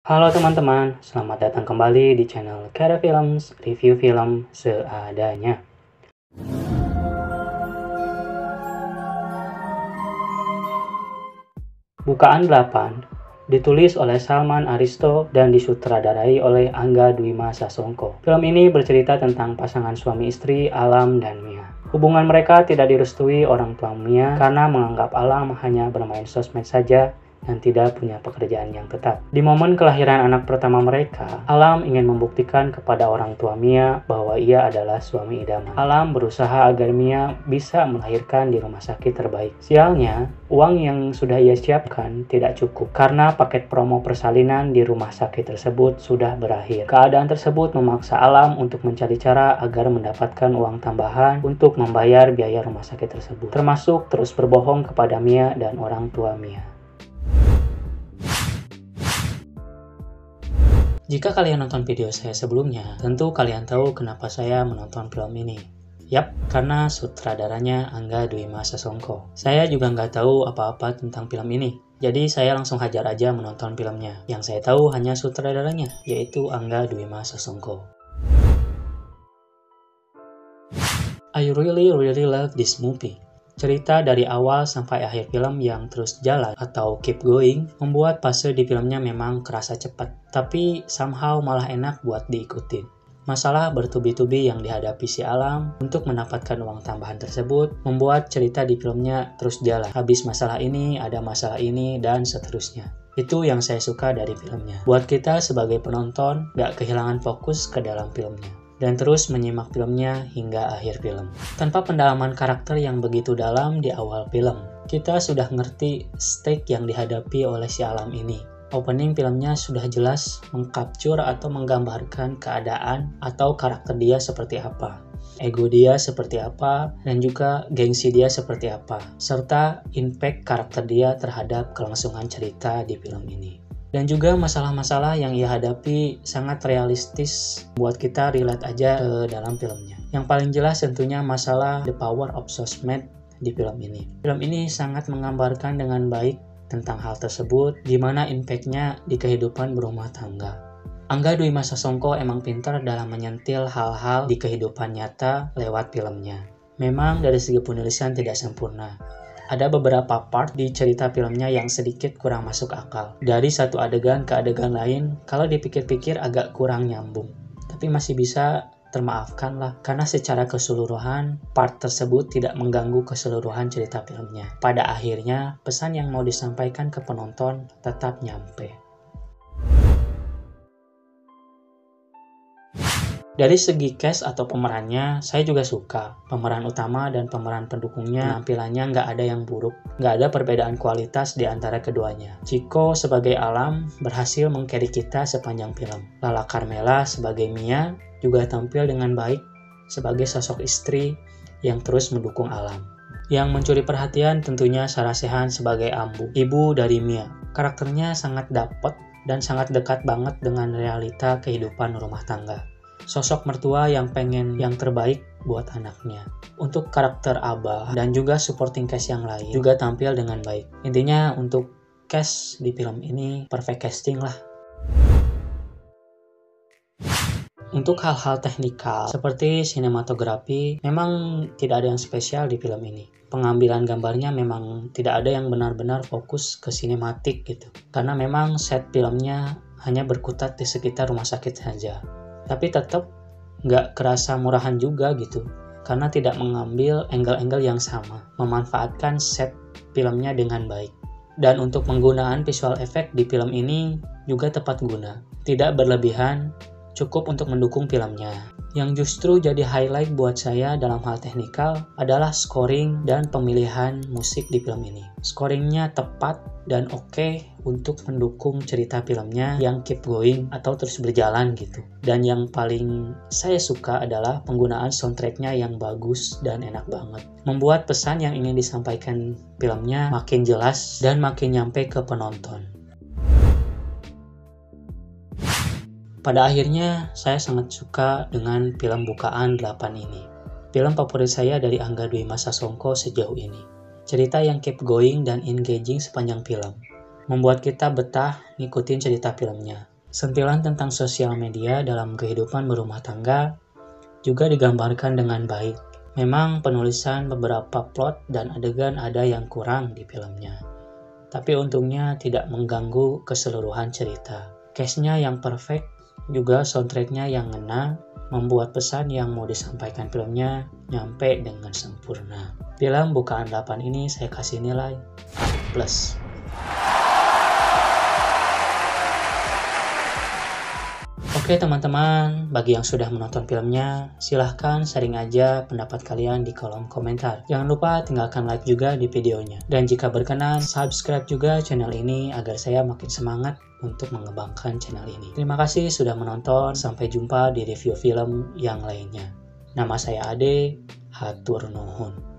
Halo teman-teman, selamat datang kembali di channel Kara Films, review film seadanya. Bukaan 8 ditulis oleh Salman Aristo dan disutradarai oleh Angga Dwi Masa Songko. Film ini bercerita tentang pasangan suami istri Alam dan Mia. Hubungan mereka tidak direstui orang tua Mia karena menganggap Alam hanya bermain sosmed saja dan tidak punya pekerjaan yang tetap. Di momen kelahiran anak pertama mereka, Alam ingin membuktikan kepada orang tua Mia bahwa ia adalah suami idaman. Alam berusaha agar Mia bisa melahirkan di rumah sakit terbaik. Sialnya, uang yang sudah ia siapkan tidak cukup karena paket promo persalinan di rumah sakit tersebut sudah berakhir. Keadaan tersebut memaksa Alam untuk mencari cara agar mendapatkan uang tambahan untuk membayar biaya rumah sakit tersebut, termasuk terus berbohong kepada Mia dan orang tua Mia. Jika kalian nonton video saya sebelumnya, tentu kalian tahu kenapa saya menonton film ini. Yap, karena sutradaranya Angga Dwi Masa Songko. Saya juga nggak tahu apa-apa tentang film ini, jadi saya langsung hajar aja menonton filmnya. Yang saya tahu hanya sutradaranya, yaitu Angga Dwi Masa Songko. I really love this movie. Cerita dari awal sampai akhir film yang terus jalan atau keep going membuat fase di filmnya memang kerasa cepat, tapi somehow malah enak buat diikutin. Masalah bertubi-tubi yang dihadapi si Alam untuk mendapatkan uang tambahan tersebut membuat cerita di filmnya terus jalan. Habis masalah ini, ada masalah ini, dan seterusnya. Itu yang saya suka dari filmnya. Buat kita sebagai penonton, gak kehilangan fokus ke dalam filmnya dan terus menyimak filmnya hingga akhir film. Tanpa pendalaman karakter yang begitu dalam di awal film, kita sudah ngerti stake yang dihadapi oleh si Alam ini. Opening filmnya sudah jelas mengcapture atau menggambarkan keadaan atau karakter dia seperti apa, ego dia seperti apa, dan juga gengsi dia seperti apa, serta impact karakter dia terhadap kelangsungan cerita di film ini. Dan juga masalah-masalah yang ia hadapi sangat realistis buat kita relate aja ke dalam filmnya. Yang paling jelas tentunya masalah the power of sosmed di film ini. Film ini sangat menggambarkan dengan baik tentang hal tersebut, gimana impact-nya di kehidupan berumah tangga. Angga Dwi Masa Songko emang pintar dalam menyentil hal-hal di kehidupan nyata lewat filmnya. Memang dari segi penulisan tidak sempurna. Ada beberapa part di cerita filmnya yang sedikit kurang masuk akal. Dari satu adegan ke adegan lain, kalau dipikir-pikir agak kurang nyambung. Tapi masih bisa termaafkan lah, karena secara keseluruhan, part tersebut tidak mengganggu keseluruhan cerita filmnya. Pada akhirnya, pesan yang mau disampaikan ke penonton tetap nyampe. Dari segi cast atau pemerannya, saya juga suka. Pemeran utama dan pemeran pendukungnya, penampilannya nggak ada yang buruk. Nggak ada perbedaan kualitas di antara keduanya. Chico sebagai Alam berhasil meng-carry kita sepanjang film. Lala Carmela sebagai Mia juga tampil dengan baik sebagai sosok istri yang terus mendukung Alam. Yang mencuri perhatian tentunya Sarah Sechan sebagai Ambu, ibu dari Mia. Karakternya sangat dapet dan sangat dekat banget dengan realita kehidupan rumah tangga. Sosok mertua yang pengen yang terbaik buat anaknya. Untuk karakter Abah dan juga supporting cast yang lain juga tampil dengan baik. Intinya untuk cast di film ini perfect casting lah. Untuk hal-hal teknikal seperti sinematografi memang tidak ada yang spesial di film ini. Pengambilan gambarnya memang tidak ada yang benar-benar fokus ke sinematik gitu. Karena memang set filmnya hanya berkutat di sekitar rumah sakit saja. Tapi tetap nggak kerasa murahan juga gitu, karena tidak mengambil angle-angle yang sama, memanfaatkan set filmnya dengan baik. Dan untuk penggunaan visual effect di film ini juga tepat guna, tidak berlebihan, cukup untuk mendukung filmnya. Yang justru jadi highlight buat saya dalam hal teknikal adalah scoring dan pemilihan musik di film ini. Scoringnya tepat dan oke untuk mendukung cerita filmnya yang keep going atau terus berjalan gitu. Dan yang paling saya suka adalah penggunaan soundtracknya yang bagus dan enak banget. Membuat pesan yang ingin disampaikan filmnya makin jelas dan makin nyampe ke penonton. Pada akhirnya, saya sangat suka dengan film Bukaan 8 ini. Film favorit saya dari Angga Dwi Masa Songko sejauh ini. Cerita yang keep going dan engaging sepanjang film. membuat kita betah ngikutin cerita filmnya. Sentilan tentang sosial media dalam kehidupan berumah tangga juga digambarkan dengan baik. Memang penulisan beberapa plot dan adegan ada yang kurang di filmnya, tapi untungnya tidak mengganggu keseluruhan cerita. Cast-nya yang perfect, juga soundtrack-nya yang ngena, membuat pesan yang mau disampaikan filmnya nyampe dengan sempurna. Film Bukaan 8 ini saya kasih nilai A+. Oke teman-teman, bagi yang sudah menonton filmnya, silahkan sharing aja pendapat kalian di kolom komentar. Jangan lupa tinggalkan like juga di videonya. Dan jika berkenan, subscribe juga channel ini agar saya makin semangat untuk mengembangkan channel ini. Terima kasih sudah menonton, sampai jumpa di review film yang lainnya. Nama saya Ade, hatur nuhun.